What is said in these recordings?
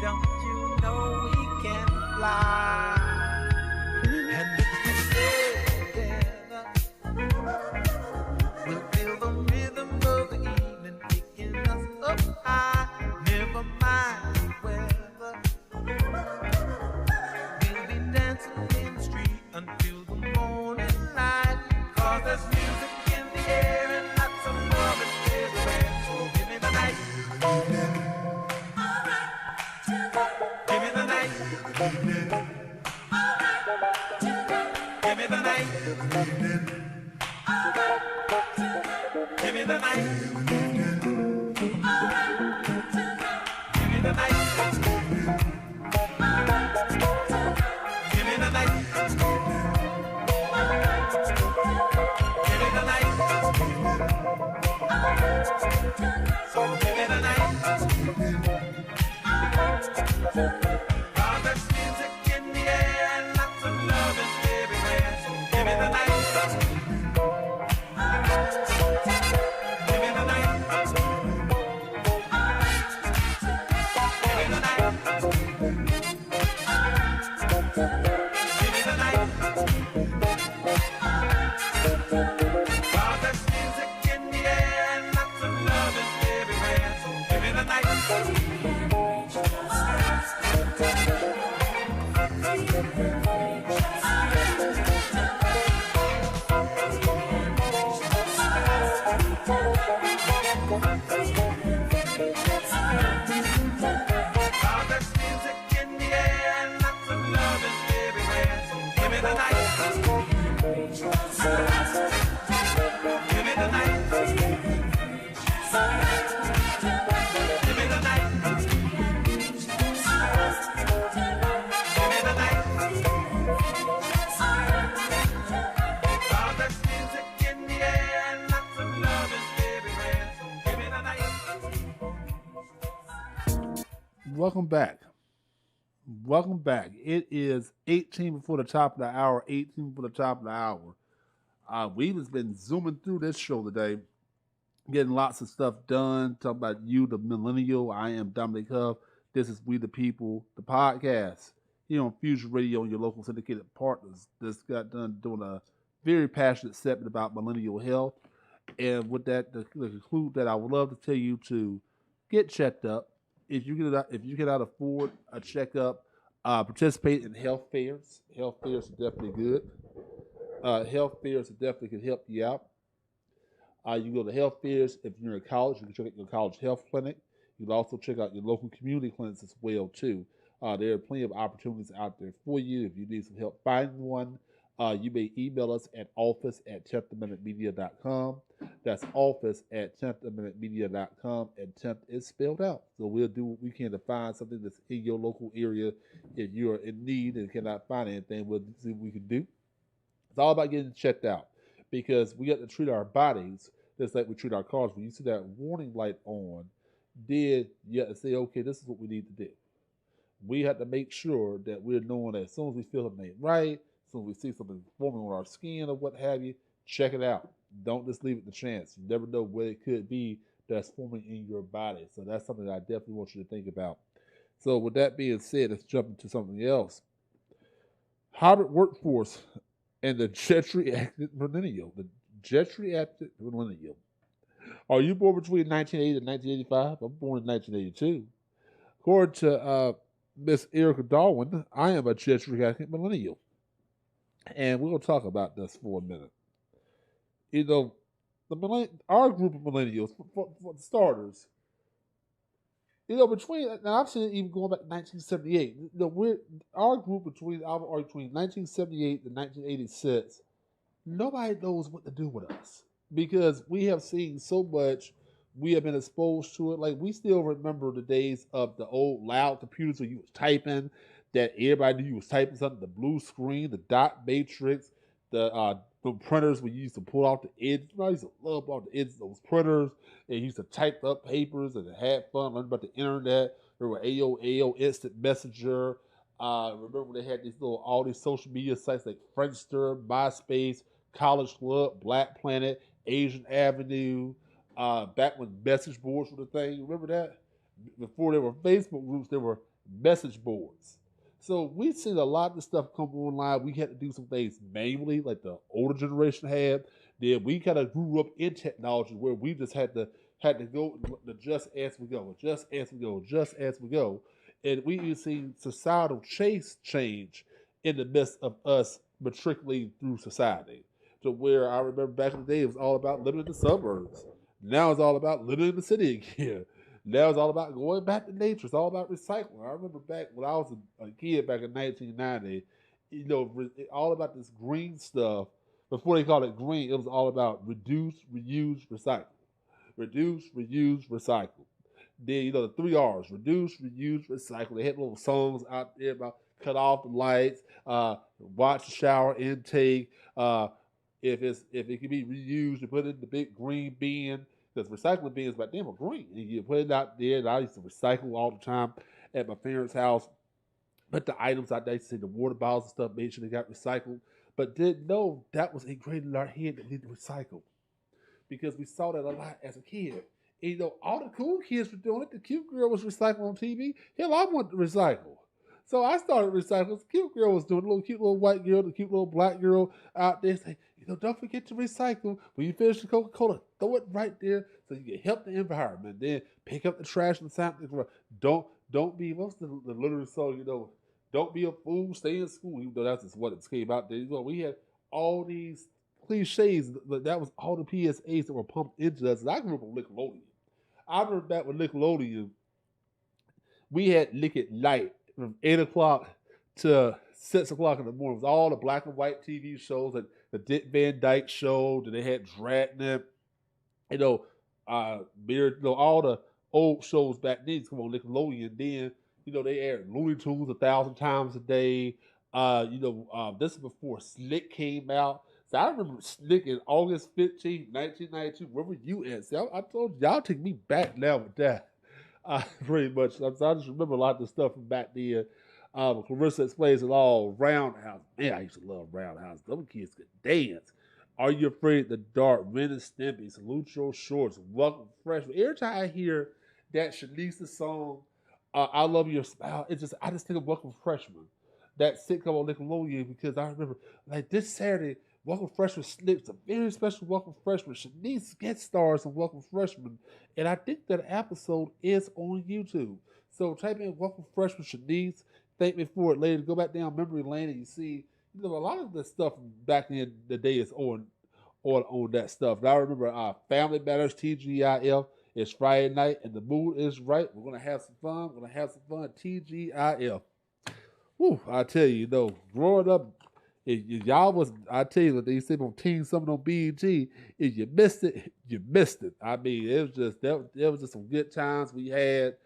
Don't you know we can fly? And if we together, we'll feel the rhythm of the evening picking us up high. Never mind the weather, we'll be dancing in the street until the morning light. 'Cause there's music in the air and lots of love is everywhere. So give me the night. Give me the night. Give me the night. Give me the night. Give me the night. Give me the night. Give me the night. So give me the night. 'Cause there's music in the air and lots of love is everywhere. So give me the night. Give me the night. Give me the night. Give me the night. 'Cause there's music in the air and lots of love is everywhere. So give me the night. Cause there's music in the air and lots of love is everywhere. So give me the night. Give me the night. Give me the night. Give me the night. Cause there's music in the air and lots of love is everywhere. So give me the night. Welcome back. Welcome back. It is 18 before the top of the hour, 18 before the top of the hour. We've just been zooming through this show today, getting lots of stuff done, talking about you, the millennial. I am Dominic Huff. This is We the People, the podcast here on Fusion Radio and your local syndicated partners. Just got done doing a very passionate segment about millennial health. And with that, to conclude that, I would love to tell you to get checked up. If you cannot afford a checkup, participate in health fairs. Health fairs are definitely good. Health fairs definitely can help you out. You can go to health fairs. If you're in college, you can check out your college health clinic. You can also check out your local community clinics as well too. There are plenty of opportunities out there for you. If you need some help finding one, you may email us at office@10thaminutemedia.com. That's office@10thaminutemedia.com, and 10th is spelled out. So we'll do what we can to find something that's in your local area. If you're in need and cannot find anything, we'll see what we can do. It's all about getting checked out because we got to treat our bodies just like we treat our cars. When you see that warning light on, then you have to say, okay, this is what we need to do. We have to make sure that we're knowing that as soon as we feel something ain't right, as soon as we see something forming on our skin or what have you, check it out. Don't just leave it to chance. You never know what it could be that's forming in your body. So that's something that I definitely want you to think about. So with that being said, let's jump into something else. Harvard workforce and the geriatric millennial. The geriatric millennial. Are you born between 1980 and 1985? I'm born in 1982. According to Miss Erica Darwin, I am a geriatric millennial. And we're going to talk about this for a minute. You know, our group of millennials, for the starters, you know, now I've seen it even going back to 1978. You know, our group between 1978 and 1986, nobody knows what to do with us because we have seen so much. We have been exposed to it. Like, we still remember the days of the old loud computers where you was typing, that everybody knew you was typing something, the blue screen, the dot matrix, the printers we used to pull off the edge. I used to love off the edges of those printers, and used to type up papers and had fun learning about the internet. Remember AOL, Instant Messenger. Remember they had all these social media sites like Friendster, MySpace, College Club, Black Planet, Asian Avenue. Back when message boards were the thing. Remember that? Before there were Facebook groups, there were message boards. So we've seen a lot of stuff come online. We had to do some things manually, like the older generation had. Then we kind of grew up in technology where we just had to go just as we go, just as we go, just as we go. And we even seen societal change in the midst of us matriculating through society. To where I remember back in the day, it was all about living in the suburbs. Now it's all about living in the city again. Now it's all about going back to nature. It's all about recycling. I remember back when I was a kid back in 1990, all about this green stuff. Before they called it green, it was all about reduce, reuse, recycle. Reduce, reuse, recycle. Then, the three R's: reduce, reuse, recycle. They had little songs out there about cut off the lights, watch the shower intake. If it can be reused, you put it in the big green bin, because recycling bins back then were green. And you put it out there, and I used to recycle all the time at my parents' house. Put the items out there, see the water bottles and stuff, made sure they got recycled. But didn't know that was ingrained in our head that we need to recycle, because we saw that a lot as a kid. And, all the cool kids were doing it. The cute girl was recycling on TV. Hell, I wanted to recycle. So I started recycling. The cute girl was doing it. The little cute little white girl, the cute little black girl out there say, don't forget to recycle. When you finish the Coca-Cola, throw it right there so you can help the environment. Then pick up the trash and something. Don't be, what's the literary song, don't be a fool, stay in school. Even though that's just what it came out there. We had all these cliches. That was all the PSAs that were pumped into us. And I grew up on Nickelodeon. I remember back with Nickelodeon, we had Lick It Light from 8 o'clock to 6 o'clock in the morning. It was all the black and white TV shows, like the Dick Van Dyke Show. Then they had Dragnet, all the old shows back then come on Nickelodeon. Then, they aired Looney Tunes 1,000 times a day. This is before Slick came out. So I remember Slick in August 15, 1992. Where were you at? See, I told you, y'all take me back now with that. Pretty much. So I just remember a lot of the stuff from back then. Clarissa explains it all. Roundhouse. Man, I used to love Roundhouse. Those kids could dance. Are You Afraid of the Dark? Ren and Stimpy. Salute Your Shorts. Welcome Freshman. Every time I hear that Shanice song, I Love Your Smile, I just think of Welcome Freshman. That sitcom on Nickelodeon, because I remember, like, this Saturday, Welcome Freshman slips a very special Welcome Freshman. Shanice guest stars on Welcome Freshman, and I think that episode is on YouTube. So type in Welcome Freshman Shanice. Thank me for it later. Go back down memory lane and you see, a lot of the stuff back in the day is on that stuff. And I remember Family Matters TGIF. It's Friday night and the mood is right. We're gonna have some fun. TGIF. Whew, I tell you, growing up, if y'all was, I tell you what they said on Teen Summit on BET, if you missed it, you missed it. I mean, it was just there was just some good times we had.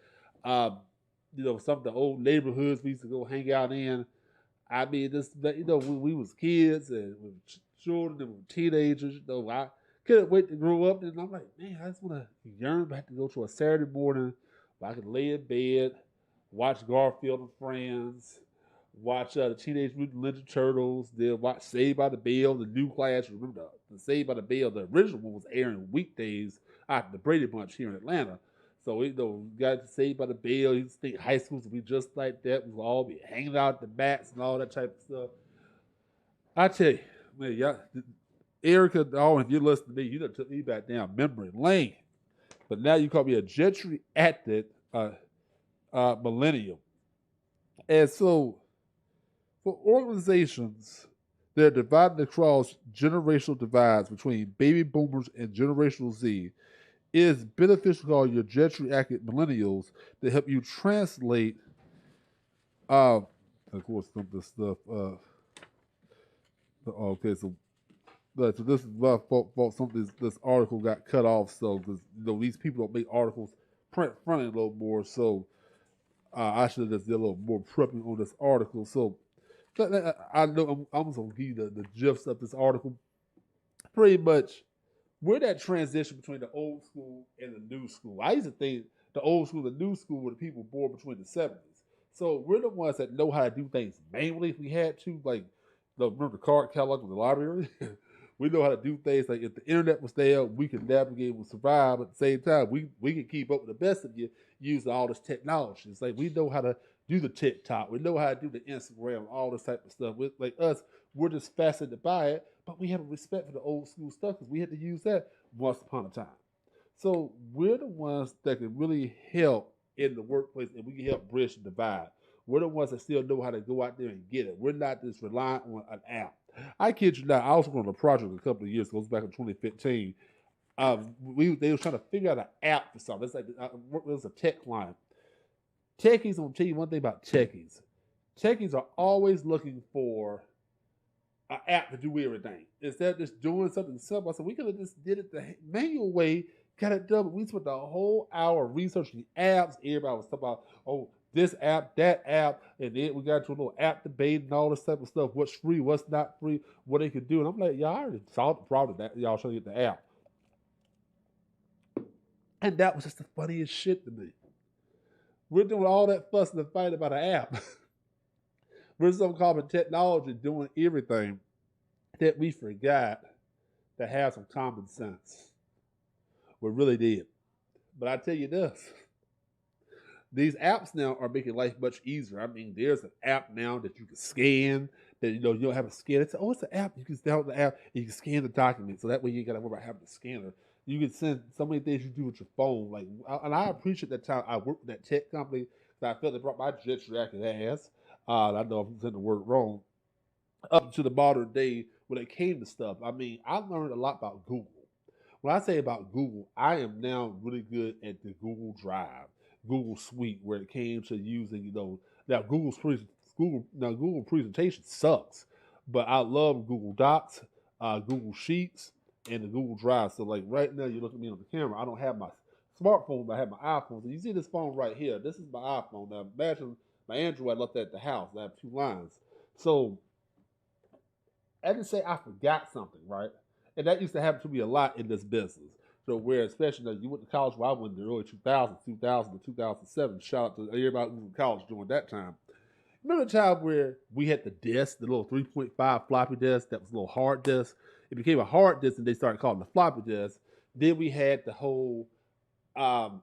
Some of the old neighborhoods we used to go hang out in. I mean, when we was kids and we were children and we were teenagers, I couldn't wait to grow up. And I'm like, man, I just want to yearn back to go to a Saturday morning where I could lay in bed, watch Garfield and Friends, watch the Teenage Mutant Ninja Turtles, then watch Saved by the Bell, the new class. Remember the Saved by the Bell, the original one was airing weekdays after the Brady Bunch here in Atlanta. So, we got Saved by the Bell. You think high schools would be just like that. We'll all be hanging out at the mats and all that type of stuff. I tell you, man, y'all, Erica, if you're listening to me, you done took me back down memory lane. But now you call me a geriatric millennial. And so, for organizations that are divided across generational divides between baby boomers and generational Z, it is beneficial to call your geriatric millennials to help you translate, of course, some of this stuff. Okay, so this is my fault. Some of this article got cut off, so because these people don't make articles print friendly a little more, so I should have just did a little more prepping on this article. So I know I'm just gonna give you the gist of this article. Pretty much, we're that transition between the old school and the new school. I used to think the old school and the new school were the people born between the 70s. So we're the ones that know how to do things manually if we had to, like remember the card catalog in the library? We know how to do things. Like if the internet was there, we could navigate and survive. At the same time, we can keep up with the best of you using all this technology. It's like we know how to do the TikTok. We know how to do the Instagram, all this type of stuff. Like us, we're just fascinated by it, but we have a respect for the old school stuff because we had to use that once upon a time. So we're the ones that can really help in the workplace, and we can help bridge the divide. We're the ones that still know how to go out there and get it. We're not just relying on an app. I kid you not. I was on a project a couple of years ago. It was back in 2015. They were trying to figure out an app for something. It's like it was a tech client. Techies, I'm gonna tell you one thing about techies. Techies are always looking for an app to do everything. Instead of just doing something simple, I said we could have just did it the manual way, got it done. But we spent the whole hour researching apps. Everybody was talking about, oh, this app, that app, and then we got into a little app debate and all this type of stuff. What's free, what's not free, what they could do. And I'm like, y'all already solved the problem that y'all trying to get the app. And that was just the funniest shit to me. We're doing all that fuss and fight about an app. We're some common technology doing everything that we forgot to have some common sense. We really did. But I tell you this, these apps now are making life much easier. I mean, there's an app now that you can scan, that you don't have to scan. It's an app. You can download the app and you can scan the document. So that way you ain't got to worry about having a scanner. You can send so many things you do with your phone. And I appreciate that time I worked with that tech company that I felt they brought my jet jacket ass. I know I'm saying the word wrong. Up to the modern day when it came to stuff. I mean, I learned a lot about Google. When I say about Google, I am now really good at the Google Drive, Google Suite, where it came to using, now Google presentation sucks, but I love Google Docs, Google Sheets, and the Google Drive. So like right now, you look at me on the camera. I don't have my smartphone, but I have my iPhone. So you see this phone right here. This is my iPhone. Now imagine my Android left at the house. I have two lines. So I didn't say I forgot something, right? And that used to happen to me a lot in this business. So where, especially you went to college where I went in the early 2000s, 2000 to 2007. Shout out to everybody who was in college during that time. Remember the time where we had the disk, the little 3.5 floppy disk that was a little hard disk? It became a hard disk and they started calling it the floppy disk. Then we had the whole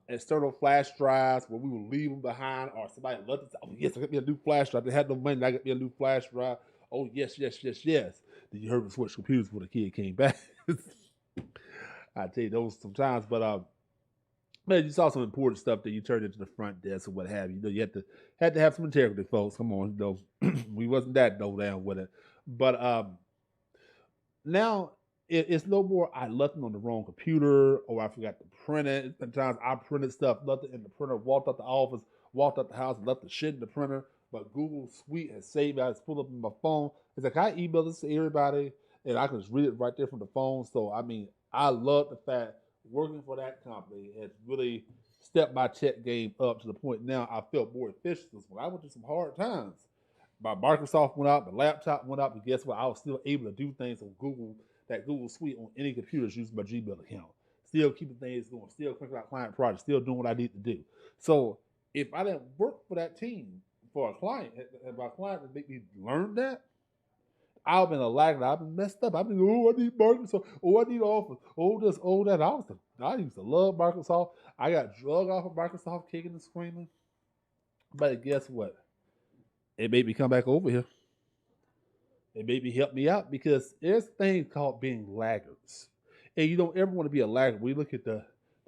external flash drives where we would leave them behind, or somebody loved it. Oh, yes, I got me a new flash drive. They had no money. I got me a new flash drive. Oh, yes, yes, yes, yes. Then you heard me switch computers when the kid came back. I tell you those sometimes, but man, you saw some important stuff that you turned into the front desk or what have you. You had to have some integrity, folks. Come on, we wasn't that low down with it, but now it's no more. I left it on the wrong computer, or I forgot to print it. Sometimes I printed stuff, left it in the printer, walked out the office, walked out the house, and left the shit in the printer. But Google Suite has saved me. I just pulled up on my phone. It's like I email this to everybody, and I can just read it right there from the phone. So I mean, I love the fact working for that company has really stepped my tech game up to the point now I feel more efficient. When I went through some hard times, my Microsoft went out, my laptop went out, but guess what? I was still able to do things on that Google Suite on any computers using my Gmail account. Still keeping things going, still cranking out client projects, still doing what I need to do. So if I didn't work for that team, for a client, and my client would make me learn that, I've been a lagger. I've been messed up. I've been, oh, I need Microsoft. Oh, I need Office. Oh, this, oh, that. I used to love Microsoft. I got drug off of Microsoft, kicking and screaming. But guess what? It made me come back over here. It made me help me out because there's things called being laggards. And you don't ever want to be a laggard. We look at the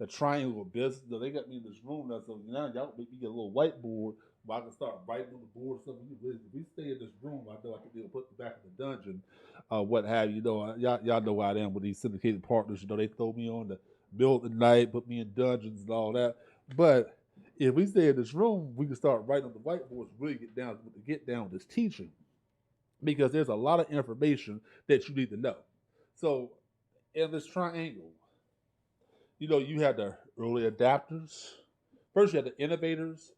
triangle of business. They got me in this room now, so now y'all make me get a little whiteboard where I can start writing on the board or something. If we stay in this room, I know I can be able to put the back of the dungeon, what have you. Y'all know how I am with these syndicated partners. They throw me on the middle of the night, put me in dungeons and all that. But if we stay in this room, we can start writing on the whiteboards, really get down with this teaching. Because there's a lot of information that you need to know. So in this triangle, you had the early adapters. First, you had the innovators.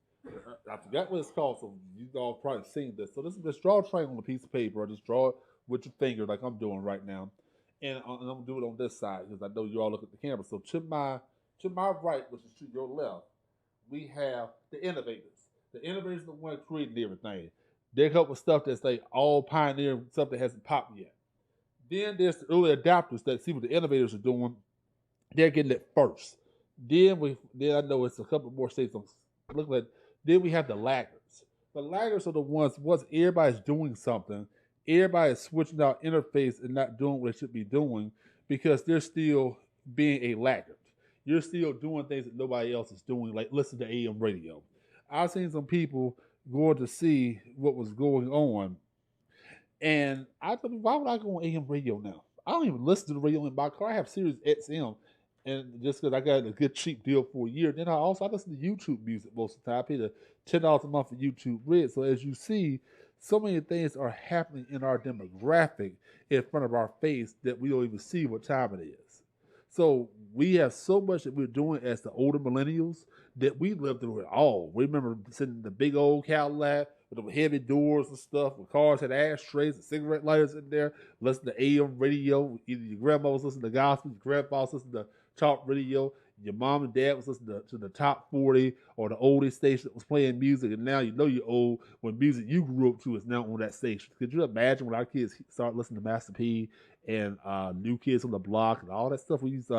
I forgot what it's called, so you all probably seen this. So just draw a triangle on a piece of paper, or just draw it with your finger like I'm doing right now. And I'm going to do it on this side because I know you all look at the camera. So to my right, which is to your left, we have the innovators. The innovators are the one creating everything. They help with stuff that's like all pioneering, stuff that hasn't popped yet. Then there's the early adopters that see what the innovators are doing. They're getting it first. Then I know it's a couple more states. I'm looking at. Then we have the laggards. The laggards are the ones once everybody's doing something, everybody is switching out interface and not doing what they should be doing because they're still being a laggard. You're still doing things that nobody else is doing, like listen to AM radio. I've seen some people going to see what was going on, and I thought, why would I go on AM radio now? I don't even listen to the radio in my car. I have Sirius XM, and just because I got a good cheap deal for a year, then I listen to YouTube music most of the time. I pay the $10 a month for YouTube Red. So as you see, so many things are happening in our demographic in front of our face that we don't even see what time it is. So we have so much that we're doing as the older millennials that we lived through it all. We remember sitting in the big old Cadillac with the heavy doors and stuff, with cars had ashtrays and cigarette lighters in there, listening to AM radio. Either your grandma was listening to gospel, your grandpa was listening to talk radio, your mom and dad was listening to the top 40 or the oldest station that was playing music, and now you know you're old when music you grew up to is now on that station. Could you imagine when our kids start listening to Master P and New Kids on the Block and all that stuff we used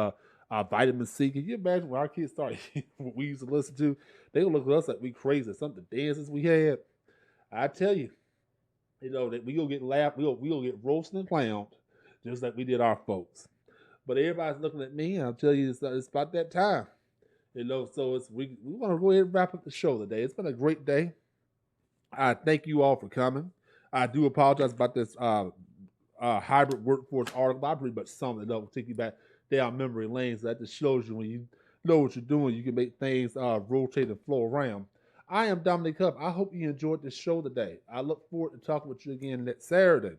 Vitamin C? Can you imagine when our kids start what we used to listen to? They gonna look at us like we crazy. Some of the dances we had. I tell you, that we gonna get laughed, we gonna get roasted and clowned just like we did our folks. But everybody's looking at me, and I'll tell you, it's about that time. So we want to go ahead and wrap up the show today. It's been a great day. I thank you all for coming. I do apologize about this hybrid workforce article. I pretty much summed it up. We'll take you back down memory lane. So that just shows you when you know what you're doing, you can make things rotate and flow around. I am Dominic Huff. I hope you enjoyed this show today. I look forward to talking with you again next Saturday.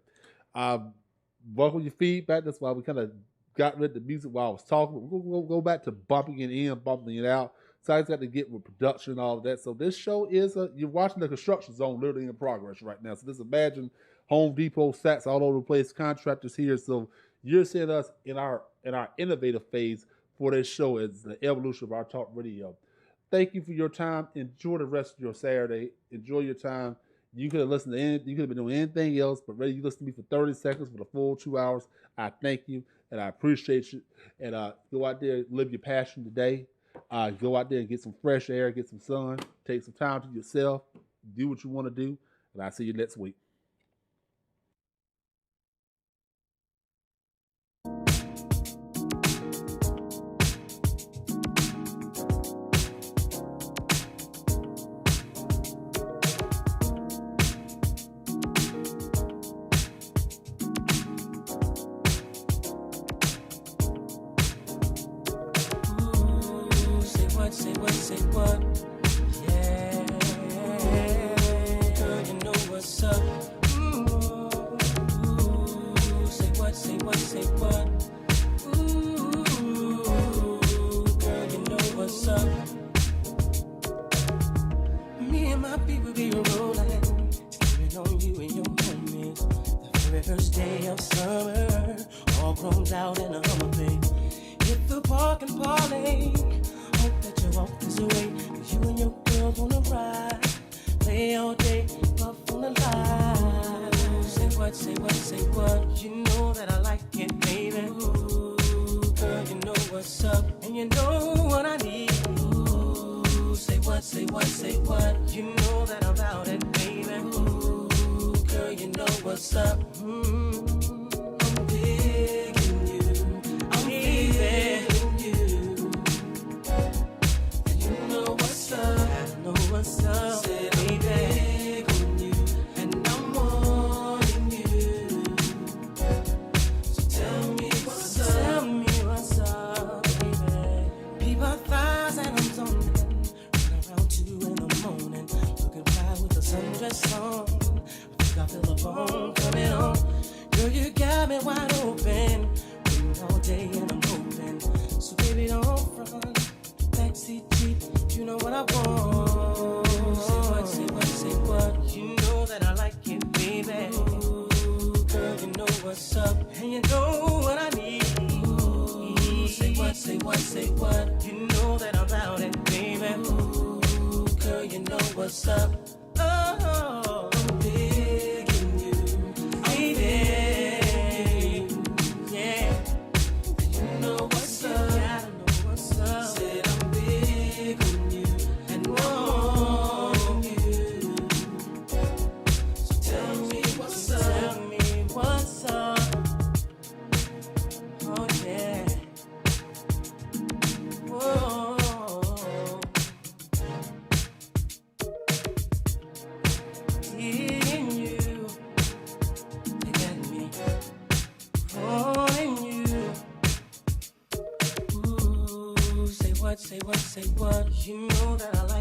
Welcome your feedback. That's why we kind of got rid of the music while I was talking. We'll go back to bumping it in, bumping it out. So I just got to get with production and all of that. So this show is you're watching the construction zone literally in progress right now. So just imagine Home Depot, Saks all over the place, contractors here. So you're seeing us in our innovative phase for this show as the evolution of our talk radio. Thank you for your time. Enjoy the rest of your Saturday. Enjoy your time. You could have listened to anything. You could have been doing anything else, but ready you listen to me for 30 seconds for the full 2 hours. I thank you and I appreciate you. And go out there, live your passion today. Go out there and get some fresh air, get some sun, take some time to yourself, do what you want to do, and I'll see you next week. Say what? Yeah, girl, you know what's up. Ooh, say what? Say what? Ooh, girl, you know what's up. Me and my people be rolling, sleeping on you and your homies. The very first day of summer, all grown out in a Hummer. Hit the park and parlay. Hope that you walk this way, 'cause you and your girls wanna ride. Play all day, puff on the line. Say what? You know that I like it, baby. Ooh, girl, you know what's up, and you know what I need. Ooh, say what? You know that I'm about it, baby. Ooh, girl, you know what's up. I'm digging you. I'm feeling. What's up, baby? On you, and I'm wanting you. So tell me what's up, baby. People thighs and I'm zoning, running around 2 in the morning, looking fly with a sundress on. I think I feel a bone coming on. Girl, you got me wide open, waiting all day and I'm hoping. So baby, don't run, backseat Jeep, you know what I want. Say what? You know that I like it, baby. Ooh, girl, you know what's up, and you know what I need. Ooh, say what? You know that I'm about it, baby. Ooh, girl, you know what's up. Oh, I'm digging you. I'm digging you. what, say what, say what. You know that I like